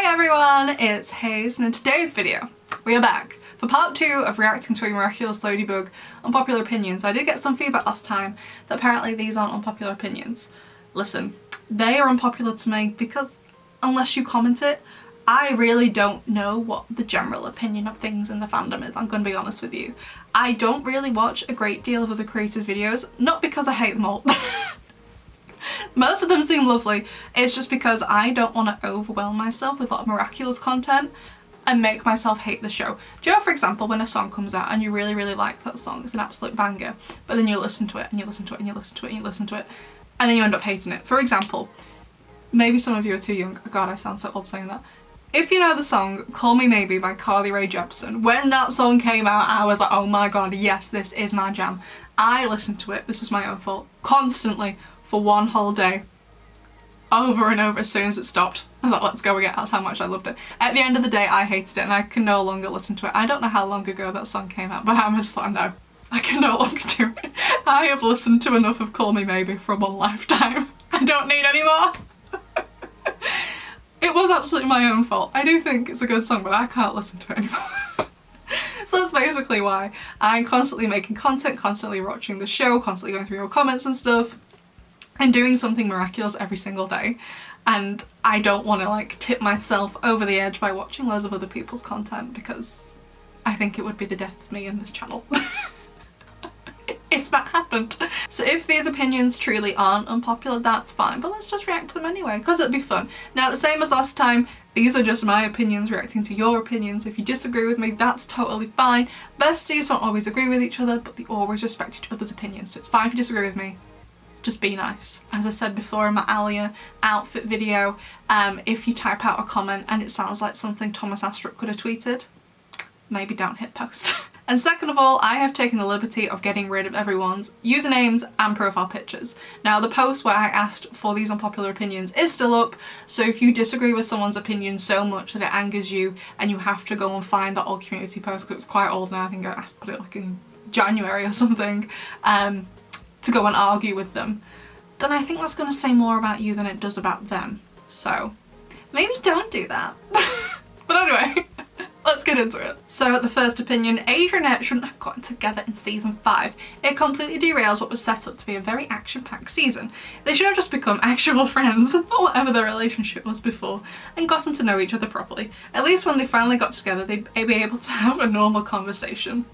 everyone, it's Hayes, and in today's video we are back for part 2 of reacting to a Miraculous Ladybug unpopular opinions. I did get some feedback last time that apparently these aren't unpopular opinions. Listen, they are unpopular to me because unless you comment it, I really don't know what the general opinion of things in the fandom is. I'm going to be honest with you. I don't really watch a great deal of other creators' videos, not because I hate them all. Most of them seem lovely. It's just because I don't want to overwhelm myself with a lot of Miraculous content and make myself hate the show. Do you know, for example, when a song comes out and you really, really like that song, it's an absolute banger, but then you listen to it and you listen to it and you listen to it and you listen to it, and then you end up hating it. For example, maybe some of you are too young. God, I sound so old saying that. If you know the song Call Me Maybe by Carly Rae Jepsen, when that song came out, I was like, oh my god, yes, this is my jam. I listened to it, this was my own fault, constantly for one whole day, over and over. As soon as it stopped, I was like, let's go again. That's how much I loved it. At the end of the day, I hated it and I can no longer listen to it. I don't know how long ago that song came out, but I'm just like, no, I can no longer do it. I have listened to enough of Call Me Maybe for one lifetime. I don't need any more. It was absolutely my own fault. I do think it's a good song, but I can't listen to it anymore. So that's basically why I'm constantly making content, constantly watching the show, constantly going through your comments and stuff, and doing something miraculous every single day. And I don't want to like tip myself over the edge by watching loads of other people's content because I think it would be the death of me and this channel. If that happened. So if these opinions truly aren't unpopular, that's fine, but let's just react to them anyway because it'd be fun. Now, the same as last time, these are just my opinions reacting to your opinions. If you disagree with me, that's totally fine. Besties don't always agree with each other, but they always respect each other's opinions, so it's fine if you disagree with me. Just be nice. As I said before in my Alia outfit video, if you type out a comment and it sounds like something Thomas Astrup could have tweeted, maybe don't hit post. And second of all, I have taken the liberty of getting rid of everyone's usernames and profile pictures. Now, the post where I asked for these unpopular opinions is still up, so if you disagree with someone's opinion so much that it angers you and you have to go and find that old community post, because it's quite old now, I think I asked to put it like in January or something, to go and argue with them, then I think that's going to say more about you than it does about them. So maybe don't do that. But anyway, let's get into it. So the first opinion, Adrienette shouldn't have gotten together in season 5. It completely derails what was set up to be a very action-packed season. They should have just become actual friends, or whatever their relationship was before, and gotten to know each other properly. At least when they finally got together, they'd be able to have a normal conversation.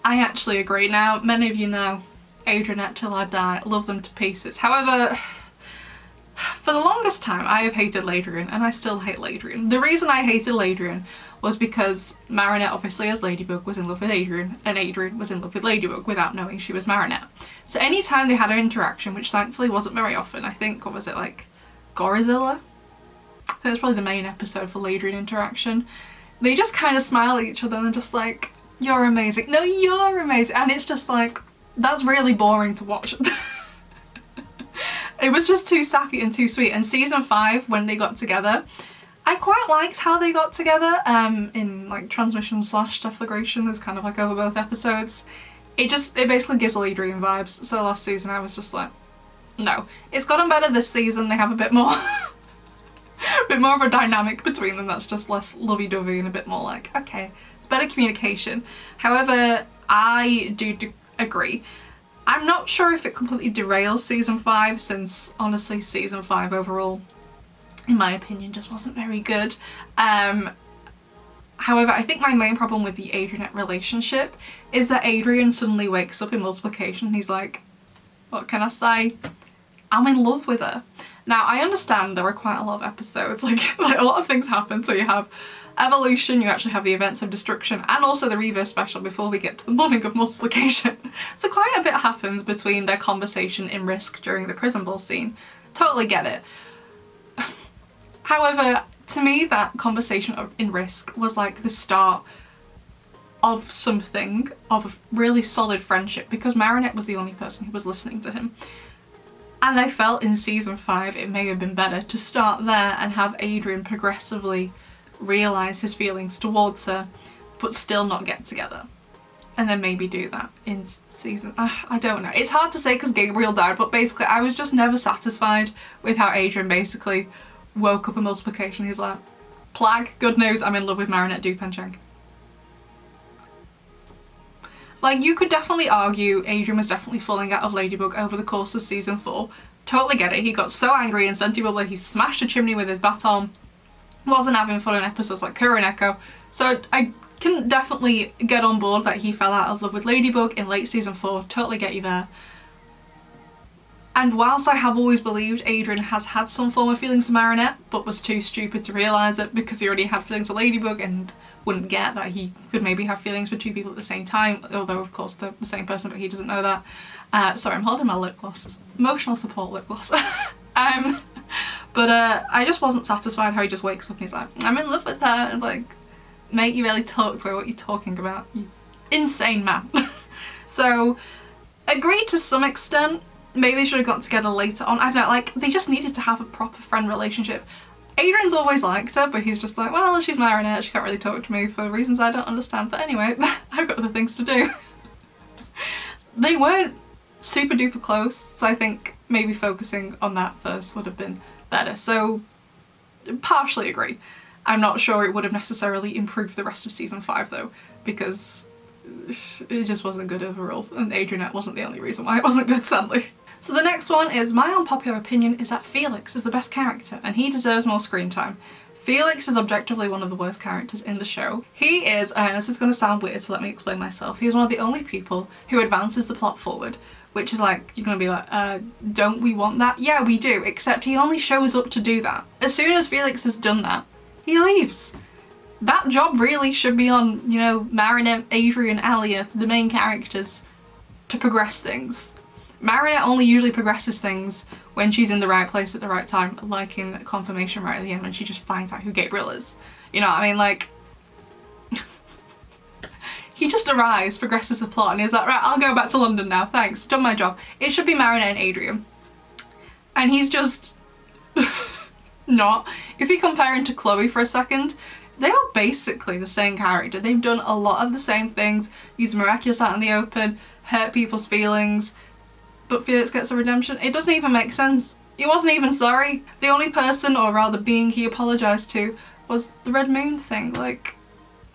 I actually agree. Now, many of you know Adrienette till I die, love them to pieces. However, for the longest time I have hated Ladrien, and I still hate Ladrien. The reason I hated Ladrien was because Marichat, obviously as Ladybug, was in love with Adrien, and Adrien was in love with Ladybug without knowing she was Marichat. So anytime they had an interaction, which thankfully wasn't very often, I think, what was it, like Gorizilla? I think it was probably the main episode for Ladrien interaction. They just kind of smile at each other and they're just like, you're amazing. No, you're amazing. And it's just like, that's really boring to watch. It was just too sappy and too sweet. And season 5, when they got together, I quite liked how they got together in like transmission / deflagration is kind of like over both episodes. It basically gives Ladrien vibes. So last season I was just like, no. It's gotten better this season. They have a bit more a bit more of a dynamic between them that's just less lovey-dovey and a bit more like, okay, it's better communication. However, I do agree. I'm not sure if it completely derails season 5, since honestly season 5 overall, in my opinion, just wasn't very good. However, I think my main problem with the Adrienette relationship is that Adrien suddenly wakes up in multiplication and he's like, what can I say? I'm in love with her. Now, I understand there are quite a lot of episodes, like a lot of things happen, so you have evolution, you actually have the events of destruction, and also the reverse special before we get to the morning of multiplication. So quite a bit happens between their conversation in Risk during the prison ball scene. Totally get it. However, to me that conversation in Risk was like the start of something, of a really solid friendship, because Marichat was the only person who was listening to him. And I felt in season 5 it may have been better to start there and have Adrien progressively realise his feelings towards her, but still not get together. And then maybe do that in season... I don't know. It's hard to say because Gabriel died, but basically I was just never satisfied with how Adrien basically woke up on multiplication. He's like, Plag, good news, I'm in love with Marinette Dupencheng. Like, you could definitely argue Adrien was definitely falling out of Ladybug over the course of season 4. Totally get it. He got so angry and sentimental, he smashed a chimney with his baton. Wasn't having fun in episodes like Kuro and Echo. So I can definitely get on board that he fell out of love with Ladybug in late season 4. Totally get you there. And whilst I have always believed Adrien has had some form of feelings for Marinette, but was too stupid to realise it because he already had feelings for Ladybug and wouldn't get that he could maybe have feelings for 2 people at the same time, although of course they're the same person, but he doesn't know that. Sorry, I'm holding my lip gloss. Emotional support lip gloss. But I just wasn't satisfied how he just wakes up and he's like, I'm in love with her, and like, mate, you really talk to her, what are you talking about? You insane man. So, agreed to some extent. Maybe they should have got together later on. I don't know, like, they just needed to have a proper friend relationship. Adrien's always liked her, but he's just like, well, she's Marinette, she can't really talk to me for reasons I don't understand, but anyway, I've got other things to do. They weren't super duper close, so I think maybe focusing on that first would have been better. So, partially agree. I'm not sure it would have necessarily improved the rest of season 5 though, because it just wasn't good overall, and Adrienette wasn't the only reason why it wasn't good, sadly. So the next one is, my unpopular opinion is that Felix is the best character and he deserves more screen time. Felix is objectively one of the worst characters in the show. He is, this is going to sound weird, so let me explain myself. He's one of the only people who advances the plot forward, which is like, you're going to be like, don't we want that? Yeah, we do, except he only shows up to do that. As soon as Felix has done that, he leaves. That job really should be on, you know, Marinette, Adrien, Alia, the main characters, to progress things. Marinette only usually progresses things when she's in the right place at the right time, like in Confirmation right at the end when she just finds out who Gabriel is. You know what I mean? Like, he just arrives, progresses the plot, and he's like, right, I'll go back to London now, thanks, done my job. It should be Marinette and Adrien. And he's just not. If you compare him to Chloe for a second, they are basically the same character. They've done a lot of the same things, used Miraculous out in the open, hurt people's feelings, but Felix gets a redemption. It doesn't even make sense. He wasn't even sorry. The only person, or rather being, he apologised to was the Red Moon thing. Like,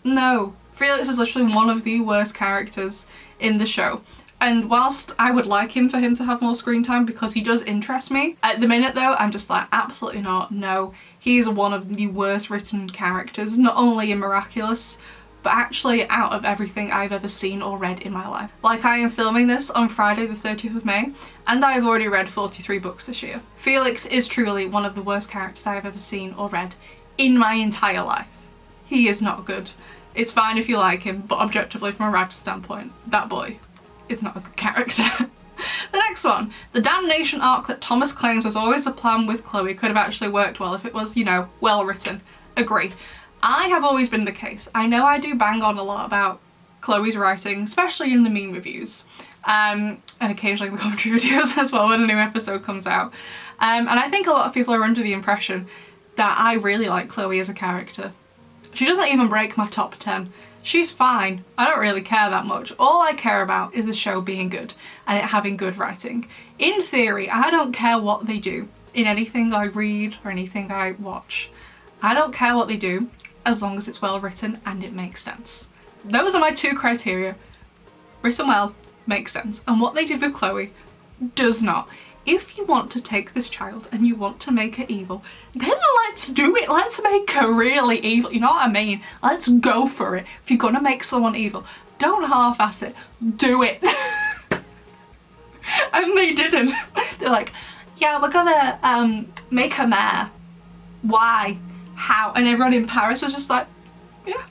no. Felix is literally one of the worst characters in the show. And whilst I would like him for him to have more screen time because he does interest me, at the minute though, I'm just like, absolutely not, no. He's one of the worst written characters, not only in Miraculous, but actually out of everything I've ever seen or read in my life. Like, I am filming this on Friday the 30th of May, and I've already read 43 books this year. Felix is truly one of the worst characters I've ever seen or read in my entire life. He is not good. It's fine if you like him, but objectively from a writer's standpoint, that boy is not a good character. The next one. The damnation arc that Thomas claims was always a plan with Chloe could have actually worked well if it was, you know, well written. Agree. I have always been the case. I know I do bang on a lot about Chloe's writing, especially in the meme reviews, and occasionally the commentary videos as well when a new episode comes out. And I think a lot of people are under the impression that I really like Chloe as a character. She doesn't even break my top 10. She's fine. I don't really care that much. All I care about is the show being good and it having good writing. In theory, I don't care what they do in anything I read or anything I watch. I don't care what they do as long as it's well written and it makes sense. Those are my 2 criteria. Written well, makes sense. And what they did with Chloe does not. If you want to take this child and you want to make her evil, then let's do it. Let's make her really evil. You know what I mean? Let's go for it. If you're gonna make someone evil, don't half-ass it. Do it. And they didn't. They're like, yeah, we're gonna make her mayor. Why? How? And everyone in Paris was just like, yeah,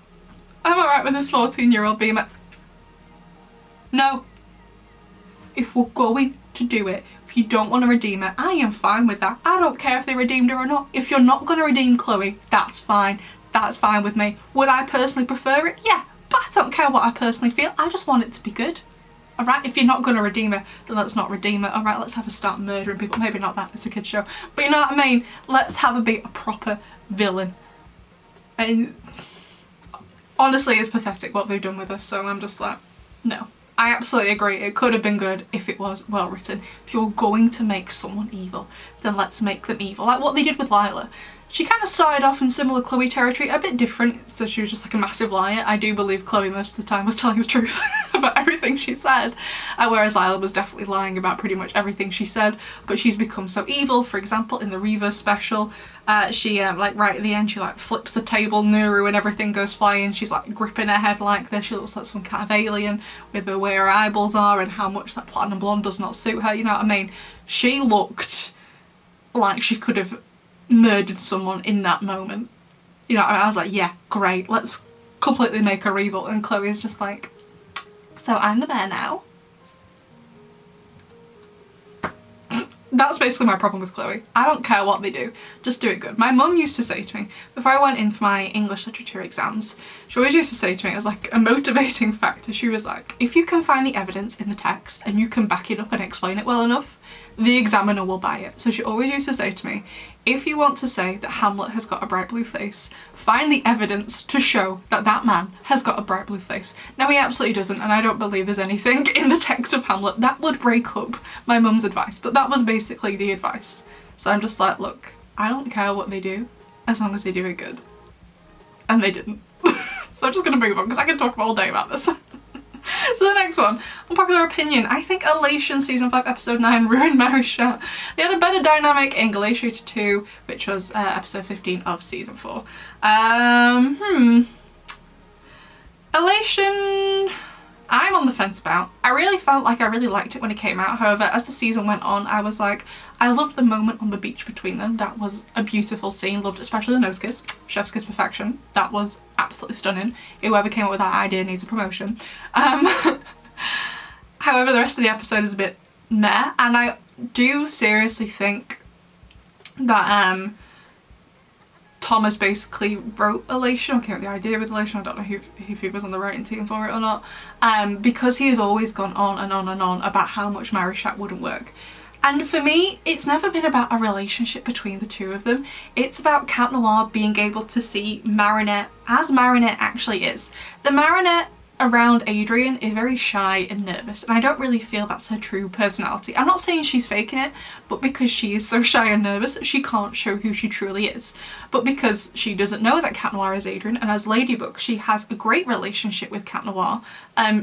I'm alright with this 14-year-old being mayor. No. If we're going to do it, if you don't want to redeem her, I am fine with that. I don't care if they redeemed her or not. If you're not going to redeem Chloe, that's fine. That's fine with me. Would I personally prefer it? Yeah, but I don't care what I personally feel. I just want it to be good. Alright, if you're not going to redeem her, then let's not redeem her. Alright, let's have her start murdering people. Maybe not that, it's a kid's show. But you know what I mean? Let's have her be a proper villain. And honestly, it's pathetic what they've done with her, so I'm just like, no. I absolutely agree. It could have been good if it was well written. If you're going to make someone evil, then let's make them evil. Like what they did with Lila. She kind of started off in similar Chloe territory, a bit different, so she was just like a massive liar. I do believe Chloe most of the time was telling the truth about everything she said, whereas Lila was definitely lying about pretty much everything she said, but she's become so evil. For example, in the Reverse special, she like right at the end, she like flips the table, Nuru, and everything goes flying. She's like gripping her head like this. She looks like some kind of alien with the way her eyeballs are and how much that platinum blonde does not suit her, you know what I mean? She looked like she could have murdered someone in that moment. You know, I was like, yeah, great, let's completely make her evil. And Chloe's just like, so I'm the bear now. That's basically my problem with Chloe. I don't care what they do, just do it good. My mum used to say to me, before I went in for my English literature exams, she always used to say to me as like a motivating factor, she was like, if you can find the evidence in the text and you can back it up and explain it well enough, the examiner will buy it. So she always used to say to me, if you want to say that Hamlet has got a bright blue face, find the evidence to show that that man has got a bright blue face. Now he absolutely doesn't, and I don't believe there's anything in the text of Hamlet that would break up my mum's advice, but that was basically the advice. So I'm just like, look, I don't care what they do, as long as they do it good. And they didn't. So I'm just gonna move on, because I can talk all day about this. So the next one, unpopular opinion. I think Elation season 5 episode 9 ruined Marichat. They had a better dynamic in Glaciator 2, which was episode 15 of season 4. Elation, I'm on the fence about. I really felt like I really liked it when it came out. However, as the season went on, I was like, I loved the moment on the beach between them. That was a beautiful scene. Loved especially the nose kiss. Chef's kiss perfection. That was absolutely stunning. Whoever came up with that idea needs a promotion. However, the rest of the episode is a bit meh, and I do seriously think that Thomas basically wrote Elation, or came up with the idea with Elation. I don't know if he was on the writing team for it or not, because he has always gone on and on and on about how much Marichat wouldn't work. And for me, it's never been about a relationship between the two of them. It's about Cat Noir being able to see Marinette as Marinette actually is. The Marinette around Adrien is very shy and nervous, and I don't really feel that's her true personality. I'm not saying she's faking it, but because she is so shy and nervous, she can't show who she truly is. But because she doesn't know that Cat Noir is Adrien, and as Ladybug, she has a great relationship with Cat Noir,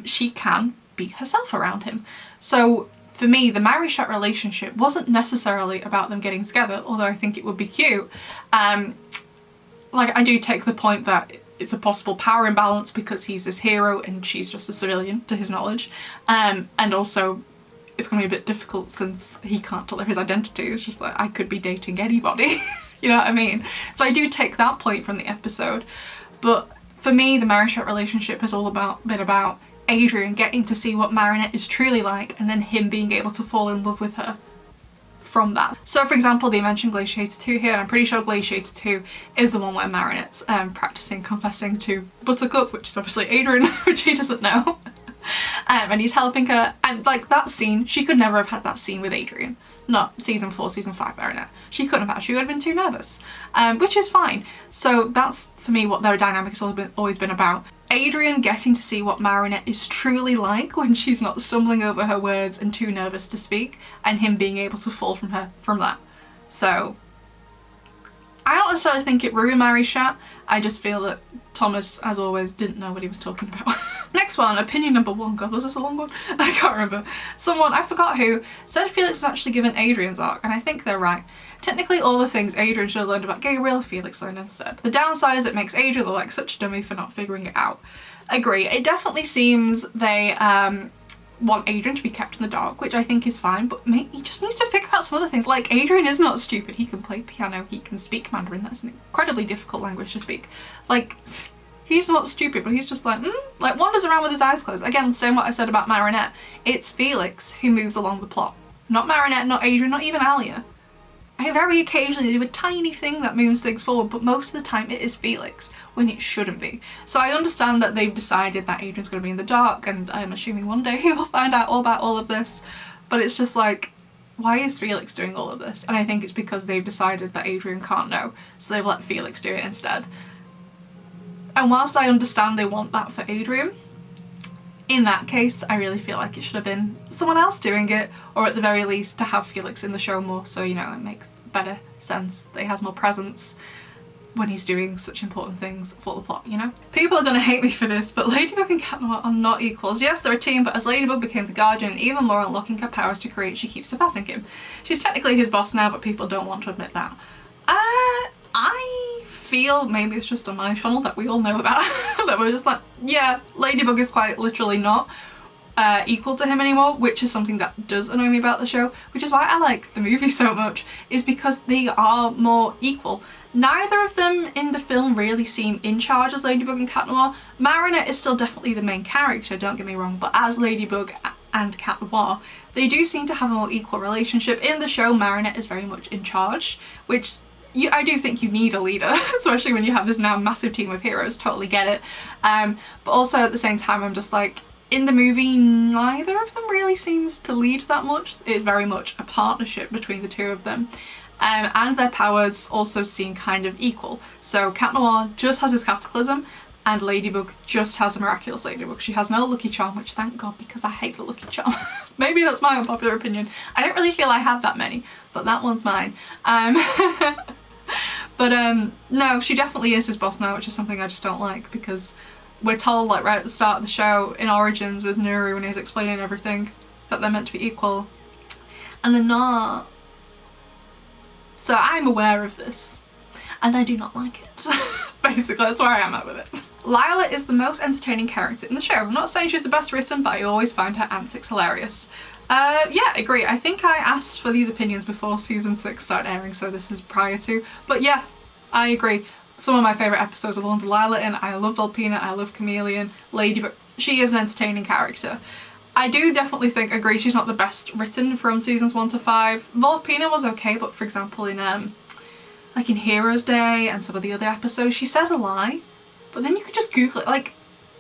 she can be herself around him. So for me, the Marichat relationship wasn't necessarily about them getting together, although I think it would be cute. Like, I do take the point that it's a possible power imbalance because he's this hero and she's just a civilian, to his knowledge. And also, it's going to be a bit difficult since he can't tell her his identity. It's just like, I could be dating anybody. You know what I mean? So I do take that point from the episode. But for me, the Marichat relationship has all been about Adrien getting to see what Marinette is truly like, and then him being able to fall in love with her from that. So for example, they mentioned Glaciator 2 here, and I'm pretty sure Glaciator 2 is the one where Marinette's practicing confessing to Buttercup, which is obviously Adrien, which he doesn't know. And he's helping her, and like that scene, she could never have had that scene with Adrien. Not season 4, season 5 Marinette. She couldn't have had, she would have been too nervous. Which is fine. So that's, for me, what their dynamic has always been about. Adrien getting to see what Marinette is truly like when she's not stumbling over her words and too nervous to speak, and him being able to fall from her from that. So I don't necessarily think it ruined Marichat, I just feel that Thomas, as always, didn't know what he was talking about. Next one, opinion number 1. God, was this a long one? I can't remember. Someone, I forgot who, said Felix was actually given Adrien's arc, and I think they're right. Technically all the things Adrien should have learned about Gabriel, Felix learned instead. The downside is it makes Adrien look like such a dummy for not figuring it out. Agree. It definitely seems they want Adrien to be kept in the dark, which I think is fine, but he just needs to figure out some other things. Like, Adrien is not stupid. He can play piano, he can speak Mandarin. That's an incredibly difficult language to speak. Like, he's not stupid, but he's just like, like wanders around with his eyes closed. Again, same what I said about Marinette. It's Felix who moves along the plot. Not Marinette, not Adrien, not even Alia. I very occasionally do a tiny thing that moves things forward, but most of the time it is Felix, when it shouldn't be. So I understand that they've decided that Adrien's going to be in the dark, and I'm assuming one day he will find out all about all of this, but it's just like, why is Felix doing all of this? And I think it's because they've decided that Adrien can't know, so they've let Felix do it instead. And whilst I understand they want that for Adrien, In that case, I really feel like it should have been someone else doing it, or at the very least to have Felix in the show more, so you know, it makes better sense that he has more presence when he's doing such important things for the plot, you know? People are gonna hate me for this, but Ladybug and Cat Noir are not equals. Yes, they're a team, but as Ladybug became the Guardian and even more unlocking her powers to create, she keeps surpassing him. She's technically his boss now, but people don't want to admit that. I feel maybe it's just on my channel that we all know that. That we're just like, yeah, Ladybug is quite literally not equal to him anymore, which is something that does annoy me about the show, which is why I like the movie so much, is because they are more equal. Neither of them in the film really seem in charge as Ladybug and Cat Noir. Marichat is still definitely the main character, don't get me wrong, but as Ladybug and Cat Noir, they do seem to have a more equal relationship. In the show, Marichat is very much in charge, which I do think you need a leader, especially when you have this now massive team of heroes, totally get it. But also at the same time, I'm just like, in the movie, neither of them really seems to lead that much. It's very much a partnership between the two of them. And their powers also seem kind of equal. So Cat Noir just has his Cataclysm, and Ladybug just has a Miraculous Ladybug. She has no Lucky Charm, which thank God, because I hate the Lucky Charm. Maybe that's my unpopular opinion. I don't really feel I have that many, but that one's mine. No, she definitely is his boss now, which is something I just don't like, because we're told, like, right at the start of the show, in Origins with Nuri, when he's explaining everything, that they're meant to be equal, and they're not. So I'm aware of this, and I do not like it. Basically, that's where I am at with it. Lila is the most entertaining character in the show. I'm not saying she's the best written, but I always find her antics hilarious. Yeah, agree. I think I asked for these opinions before season 6 started airing, so this is prior to. But yeah, I agree. Some of my favourite episodes are the ones with Lila in. I love Volpina, I love Chameleon, Ladybug. She is an entertaining character. I do definitely agree she's not the best written from seasons 1 to 5. Volpina was okay, but for example in like in Heroes Day and some of the other episodes, she says a lie, but then you could just Google it.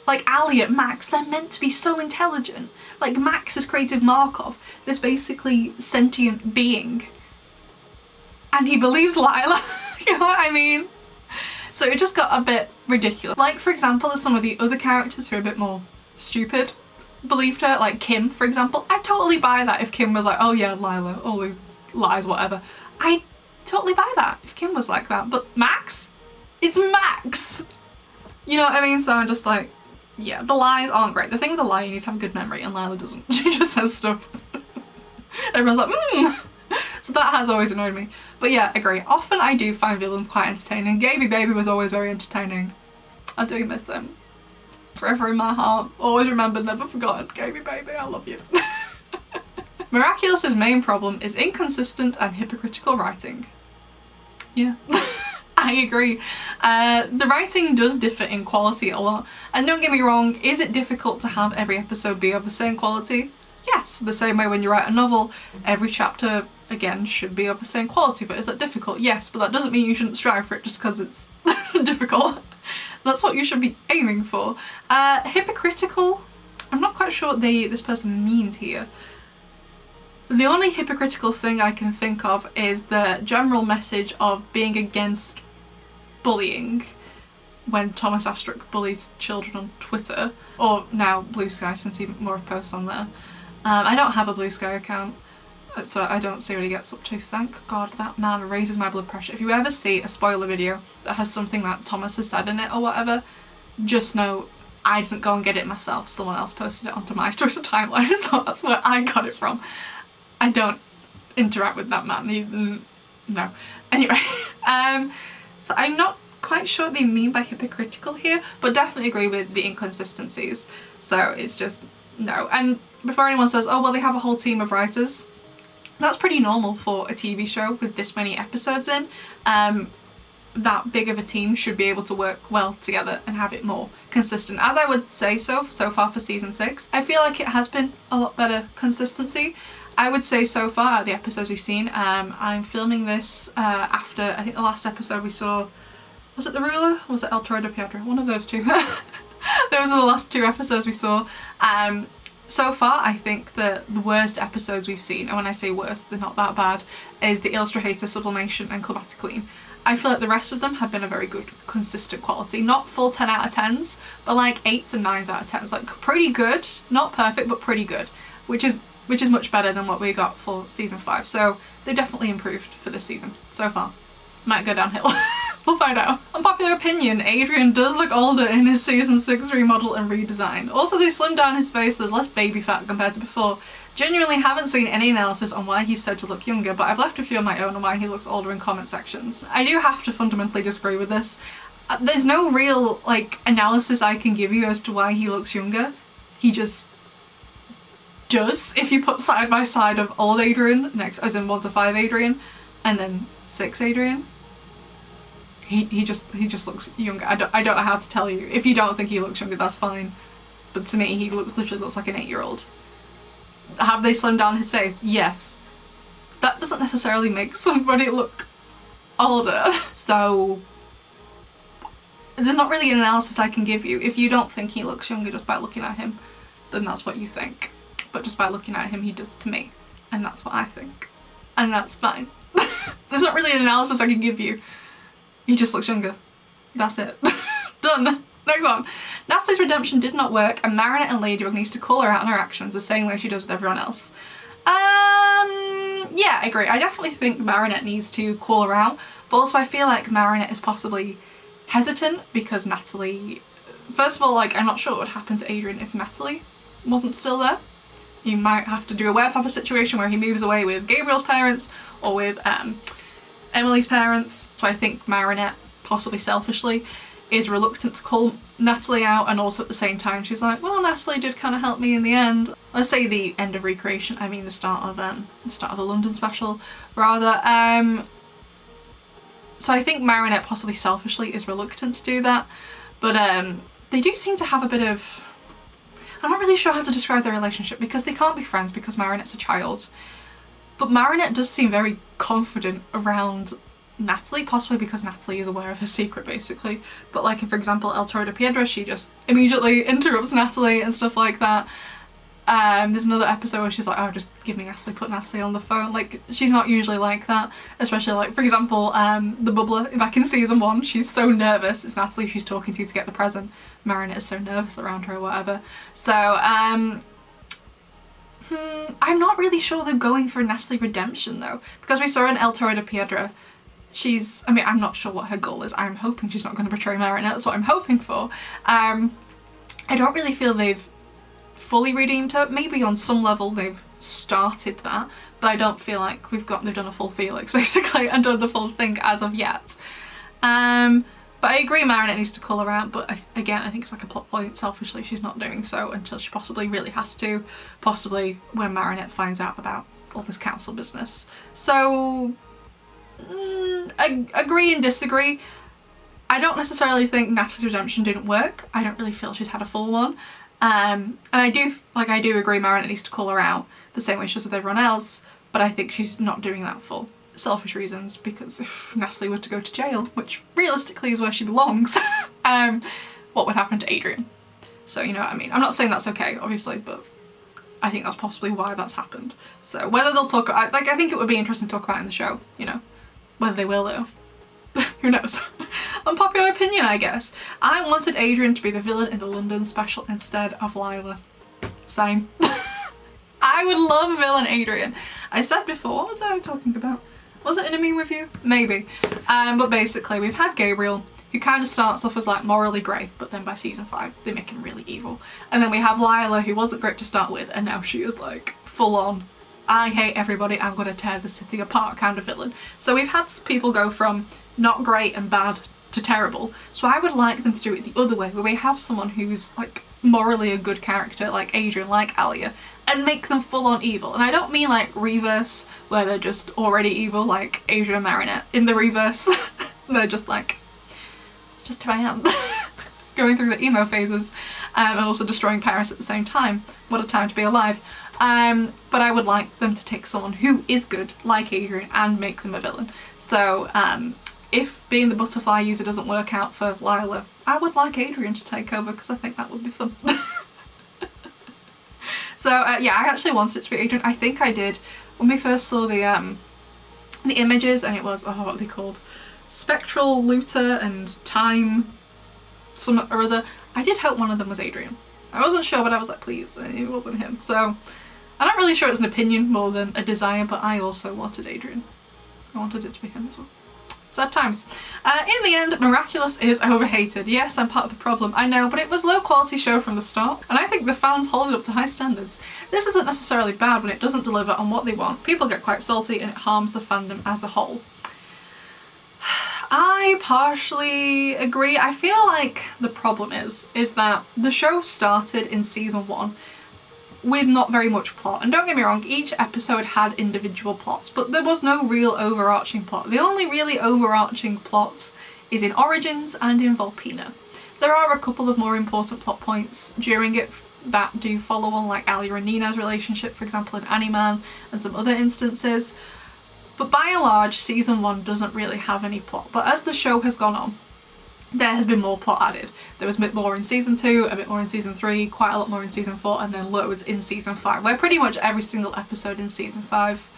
Like Elliot, Max, they're meant to be so intelligent. Like Max is creative Markov, this basically sentient being, and he believes Lila. You know what I mean? So it just got a bit ridiculous. Like for example, there's some of the other characters who are a bit more stupid believed her, like Kim for example. I totally buy that if Kim was like, oh yeah, Lila, all these lies, whatever. I totally buy that if Kim was like that, but Max? It's Max! You know what I mean? So I'm just like, yeah, the lies aren't great. The thing with a lie, you need to have a good memory, and Lila doesn't. She just says stuff. Everyone's like, So that has always annoyed me. But yeah, agree. Often I do find villains quite entertaining. Gaby Baby was always very entertaining. I do miss them. Forever in my heart. Always remembered, never forgotten. Gaby Baby, I love you. Miraculous's main problem is inconsistent and hypocritical writing. Yeah. I agree. The writing does differ in quality a lot. And don't get me wrong, is it difficult to have every episode be of the same quality? Yes, the same way when you write a novel, every chapter, again, should be of the same quality, but is that difficult? Yes, but that doesn't mean you shouldn't strive for it just because it's difficult. That's what you should be aiming for. Hypocritical, I'm not quite sure what this person means here. The only hypocritical thing I can think of is the general message of being against bullying when Thomas Astruc bullies children on Twitter, or now Blue Sky since he more of posts on there. I don't have a Blue Sky account, so I don't see what he gets up to. Thank God that man raises my blood pressure. If you ever see a spoiler video that has something that Thomas has said in it or whatever, just know I didn't go and get it myself. Someone else posted it onto my Twitter timeline, so that's where I got it from. I don't interact with that man. No. Anyway, so I'm not quite sure what they mean by hypocritical here, but definitely agree with the inconsistencies. So it's just no. And before anyone says, oh well, they have a whole team of writers, that's pretty normal for a TV show with this many episodes in. That big of a team should be able to work well together and have it more consistent. As I would say so far for season 6, I feel like it has been a lot better consistency. I would say so far, out the episodes we've seen. I'm filming this after, I think the last episode we saw, was it The Ruler? Or was it El Toro de Piedra? One of those two. Those are the last 2 episodes we saw. So far, I think the worst episodes we've seen, and when I say worst, they're not that bad, is the Illustrator Sublimation and Climatic Queen. I feel like the rest of them have been a very good, consistent quality. Not full 10 out of 10s, but like 8s and 9s out of 10s. Like pretty good, not perfect, but pretty good, which is much better than what we got for season 5. So they definitely improved for this season so far. Might go downhill. We'll find out. Unpopular opinion, Adrien does look older in his season 6 remodel and redesign. Also, they slimmed down his face, there's less baby fat compared to before. Genuinely haven't seen any analysis on why he's said to look younger, but I've left a few on my own on why he looks older in comment sections. I do have to fundamentally disagree with this. There's no real, like, analysis I can give you as to why he looks younger. He just does. If you put side by side of old Adrien, next, as in 1 to 5 Adrien, and then 6 Adrien, he just looks younger. I don't know how to tell you. If you don't think he looks younger, that's fine. But to me, he literally looks like an 8-year-old. Have they slimmed down his face? Yes. That doesn't necessarily make somebody look older. So there's not really an analysis I can give you. If you don't think he looks younger just by looking at him, then that's what you think. But just by looking at him, he does to me. And that's what I think. And that's fine. There's not really an analysis I can give you. He just looks younger. That's it. Done. Next one. Natalie's redemption did not work, and Marichat and Ladybug needs to call her out on her actions the same way she does with everyone else. Yeah, I agree. I definitely think Marichat needs to call her out, but also I feel like Marichat is possibly hesitant because Natalie... First of all, like, I'm not sure what would happen to Adrien if Natalie wasn't still there. You might have to do a web type of situation where he moves away with Gabriel's parents or with Emily's parents. So I think Marichat, possibly selfishly, is reluctant to call Natalie out, and also at the same time she's like, well, Natalie did kind of help me in the end. I say the end of Recreation, I mean the start of the London special, rather. So I think Marichat possibly selfishly is reluctant to do that, but they do seem to have a bit of... I'm not really sure how to describe their relationship because they can't be friends because Marichat's a child. But Marichat does seem very confident around Natalie, possibly because Natalie is aware of her secret basically. But like, for example, El Toro de Piedra, she just immediately interrupts Natalie and stuff like that. There's another episode where she's like, oh, just give me Natalie, put Natalie on the phone. Like, she's not usually like that, especially like, for example, the bubbler back in season 1, she's so nervous. It's Natalie she's talking to get the present. Marichat is so nervous around her or whatever. So, I'm not really sure they're going for Natalie redemption though, because we saw in El Toro de Piedra, I mean, I'm not sure what her goal is. I'm hoping she's not going to betray Marichat, that's what I'm hoping for. I don't really feel they've fully redeemed her. Maybe on some level they've started that, but I don't feel like they've done a full Felix basically and done the full thing as of yet. But I agree Marichat needs to call her out, but again, I think it's like a plot point. Selfishly, she's not doing so until she possibly really has to, possibly when Marichat finds out about all this council business. So, I agree and disagree. I don't necessarily think Natalie's redemption didn't work. I don't really feel she's had a full one. And I do agree Marichat needs to call her out the same way she does with everyone else, but I think she's not doing that for selfish reasons, because if Natalie were to go to jail, which realistically is where she belongs, what would happen to Adrien? So, you know what I mean? I'm not saying that's okay, obviously, but I think that's possibly why that's happened. So whether they'll talk, I think it would be interesting to talk about in the show, you know, whether they will though. Who knows? Unpopular opinion, I guess. I wanted Adrien to be the villain in the London special instead of Lila. Same. I would love villain Adrien. I said before, what was I talking about? Was it in a meme review? Maybe. But basically we've had Gabriel, who kind of starts off as like morally grey, but then by season 5 they make him really evil. And then we have Lila, who wasn't great to start with, and now she is like full on, I hate everybody, I'm gonna tear the city apart kind of villain. So we've had people go from not great and bad to terrible. So I would like them to do it the other way, where we have someone who's like morally a good character like Adrien, like Alia, and make them full on evil. And I don't mean like reverse, where they're just already evil like Adrien and Marichat. In the reverse, they're just like, it's just who I am. Going through the emo phases, and also destroying Paris at the same time. What a time to be alive. But I would like them to take someone who is good, like Adrien, and make them a villain. So if being the butterfly user doesn't work out for Lila, I would like Adrien to take over, because I think that would be fun. So yeah, I actually wanted it to be Adrien. I think I did when we first saw the images, and it was, oh, what are they called? spectral looter and time some or other. I did hope one of them was Adrien. I wasn't sure, but I was like, please, it wasn't him. So I'm not really sure it's an opinion more than a desire, but I also wanted Adrien. I wanted it to be him as well. Sad times. In the end, Miraculous is overhated. Yes, I'm part of the problem, I know, but it was a low quality show from the start, and I think the fans hold it up to high standards. This isn't necessarily bad when it doesn't deliver on what they want. People get quite salty and it harms the fandom as a whole. I partially agree. I feel like the problem is that the show started in season 1 with not very much plot. And don't get me wrong, each episode had individual plots, but there was no real overarching plot. The only really overarching plot is in Origins and in Volpina. There are a couple of more important plot points during it that do follow on, like Alia and Nina's relationship, for example, in Animan, and some other instances. But by and large, season 1 doesn't really have any plot. But as the show has gone on, there has been more plot added. There was a bit more in season 2, a bit more in season 3, quite a lot more in season 4, and then loads in season 5, where pretty much every single episode in season 5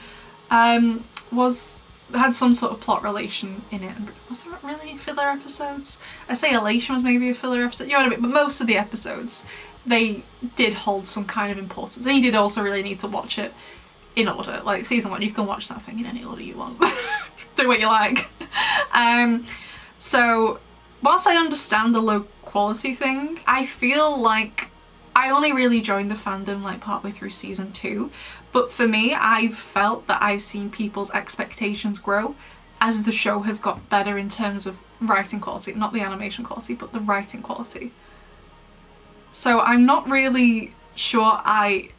had some sort of plot relation in it. Was there really filler episodes? I say Elation was maybe a filler episode, you know what I mean, but most of the episodes, they did hold some kind of importance, and you did also really need to watch it in order. Like season 1, you can watch that thing in any order you want. Do what you like. So whilst I understand the low quality thing, I feel like I only really joined the fandom like partway through season 2, but for me, I've felt that I've seen people's expectations grow as the show has got better in terms of writing quality, not the animation quality, but the writing quality. So I'm not really sure I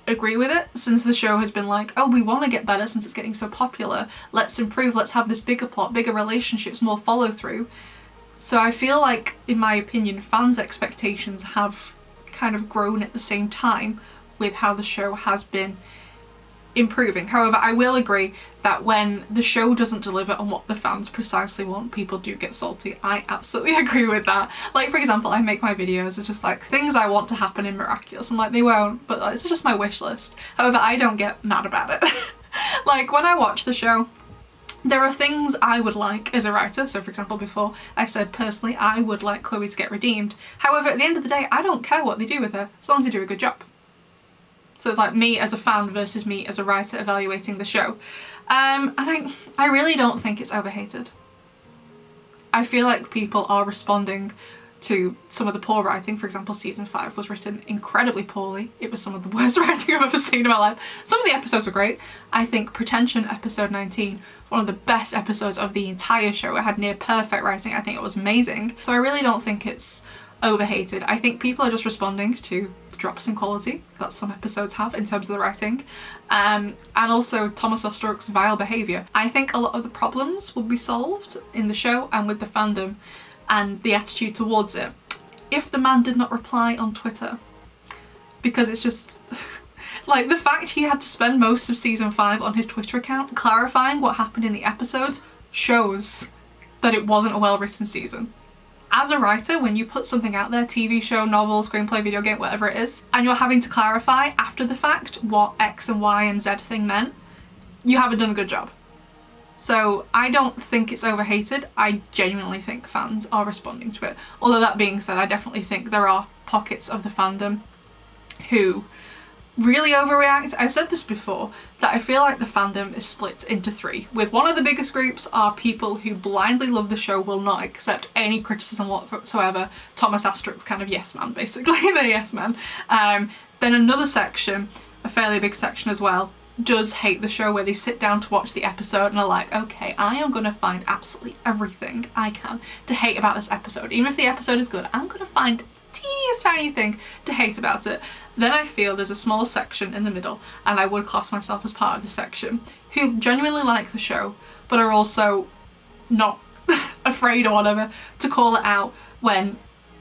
agree with it, since the show has been like, oh, we want to get better since it's getting so popular, let's improve, let's have this bigger plot, bigger relationships, more follow through. So I feel like, in my opinion, fans' expectations have kind of grown at the same time with how the show has been improving. However, I will agree that when the show doesn't deliver on what the fans precisely want, people do get salty. I absolutely agree with that. Like, for example, I make my videos, it's just like things I want to happen in Miraculous. I'm like, they won't, but like, it's just my wish list. However, I don't get mad about it. Like, when I watch the show, there are things I would like as a writer. So for example, before I said personally I would like Chloe to get redeemed. However, at the end of the day, I don't care what they do with her as long as they do a good job. So it's like me as a fan versus me as a writer evaluating the show. And I really don't think it's overhated. I feel like people are responding to some of the poor writing. For example, season 5 was written incredibly poorly. It was some of the worst writing I've ever seen in my life. Some of the episodes were great. I think Pretension episode 19, one of the best episodes of the entire show. It had near perfect writing. I think it was amazing. So I really don't think it's overhated. I think people are just responding to the drops in quality that some episodes have in terms of the writing, and also Thomas Osterrock's vile behaviour. I think a lot of the problems will be solved in the show and with the fandom and the attitude towards it if the man did not reply on Twitter, because it's just like the fact he had to spend most of season 5 on his Twitter account clarifying what happened in the episodes shows that it wasn't a well-written season. As a writer, when you put something out there, TV show, novel, screenplay, video game, whatever it is, and you're having to clarify after the fact what X and Y and Z thing meant, you haven't done a good job. So I don't think it's overhated. I genuinely think fans are responding to it. Although that being said, I definitely think there are pockets of the fandom who really overreact. I've said this before, that I feel like the fandom is split into 3, with one of the biggest groups are people who blindly love the show, will not accept any criticism whatsoever. Thomas Osterrock's kind of yes man, basically. The yes man. Then another section, a fairly big section as well, does hate the show, where they sit down to watch the episode and are like, okay, I am gonna find absolutely everything I can to hate about this episode. Even if the episode is good, I'm gonna find teeniest tiny thing to hate about it. Then I feel there's a small section in the middle, and I would class myself as part of the section, who genuinely like the show but are also not afraid or whatever to call it out when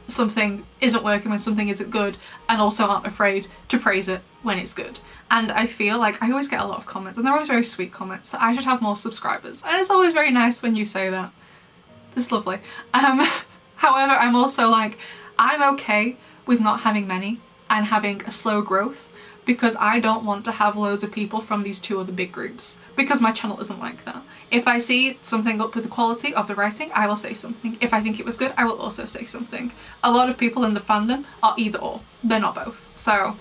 something isn't working, when something isn't good, and also aren't afraid to praise it when it's good. And I feel like I always get a lot of comments, and they're always very sweet comments, that I should have more subscribers, and it's always very nice when you say that. It's lovely. However, I'm also like, I'm okay with not having many and having a slow growth, because I don't want to have loads of people from these two other big groups, because my channel isn't like that. If I see something up with the quality of the writing, I will say something. If I think it was good, I will also say something. A lot of people in the fandom are either or, they're not both. So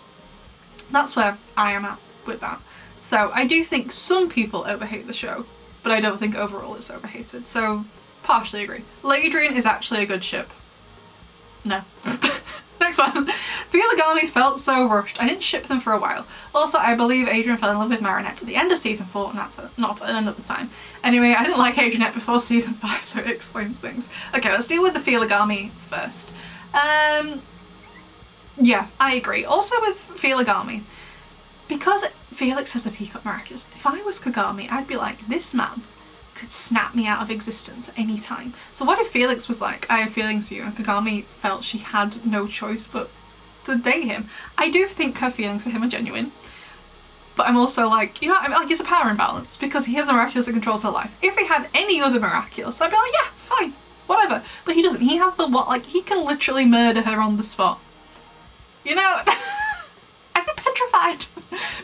that's where I am at with that. So I do think some people overhate the show, but I don't think overall it's overhated. So partially agree. Ladrien is actually a good ship. No. Next one. Feligami felt so rushed. I didn't ship them for a while. Also, I believe Adrien fell in love with Marichat at the end of season 4, and that's not at another time. Anyway, I didn't like Adrienette before season 5, so it explains things. Okay, let's deal with the Feligami first. Yeah, I agree. Also with Feligami, because Felix has the Peacock Miraculous, if I was Kagami, I'd be like, this man could snap me out of existence at any time. So what if Felix was like, I have feelings for you, and Kagami felt she had no choice but to date him? I do think her feelings for him are genuine, but I'm also like, you know, I mean, like, it's a power imbalance, because he has a Miraculous that controls her life. If he had any other Miraculous, I'd be like, yeah, fine, whatever. But he doesn't. He has the what, like, he can literally murder her on the spot. You know, I'd be petrified.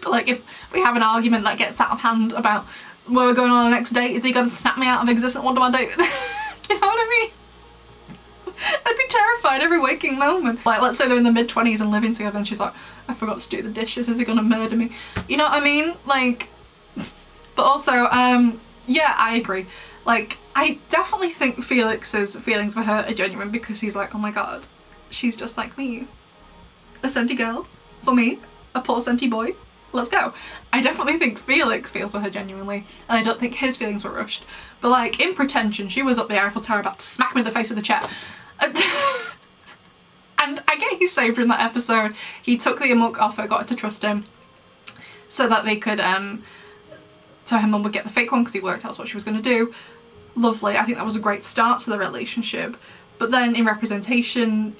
But like, if we have an argument that gets out of hand about where we're going on the next date, is he gonna snap me out of existence? What do I do? You know what I mean? I'd be terrified every waking moment. Like, let's say they're in the mid-20s and living together and she's like, I forgot to do the dishes, is he gonna murder me? You know what I mean? Like, but also, yeah, I agree. Like, I definitely think Felix's feelings for her are genuine, because he's like, oh my god, she's just like me. A senti girl for me, a poor senti boy. Let's go. I definitely think Felix feels for her genuinely, and I don't think his feelings were rushed. But like, in pretension, she was up the Eiffel Tower about to smack him in the face with a chair. And I get he saved her in that episode. He took the amok off her, got her to trust him, so that they could, so her mum would get the fake one, because he worked out that's what she was going to do. Lovely. I think that was a great start to the relationship. But then in representation,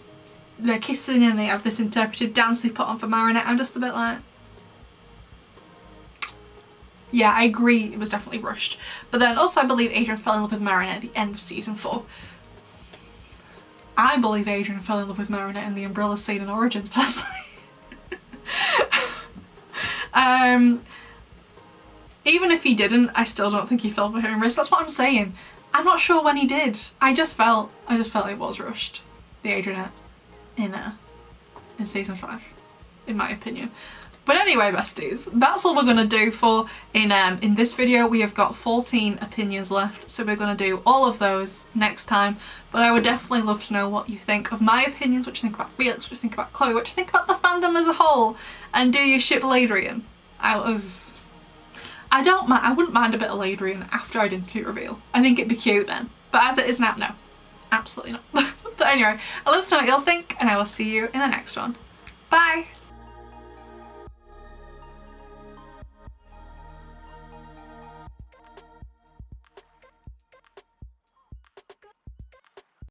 they're kissing and they have this interpretive dance they put on for Marichat. I'm just a bit like, yeah, I agree, it was definitely rushed. But then also I believe Adrien fell in love with Marichat at the end of season 4. I believe Adrien fell in love with Marichat in the umbrella scene in Origins, personally. Even if he didn't, I still don't think he fell for her in Risk. That's what I'm saying. I'm not sure when he did. I just felt it was rushed. The Adrienette in season 5, in my opinion. But anyway, besties, that's all we're gonna do for in this video. We have got 14 opinions left, so we're gonna do all of those next time. But I would definitely love to know what you think of my opinions, what you think about Felix, what you think about Chloe, what you think about the fandom as a whole, and do you ship Ladrien? I wouldn't mind a bit of Ladrien after identity reveal. I think it'd be cute then. But as it is now, no. Absolutely not. But anyway, I'd love to know what you'll think, and I will see you in the next one. Bye!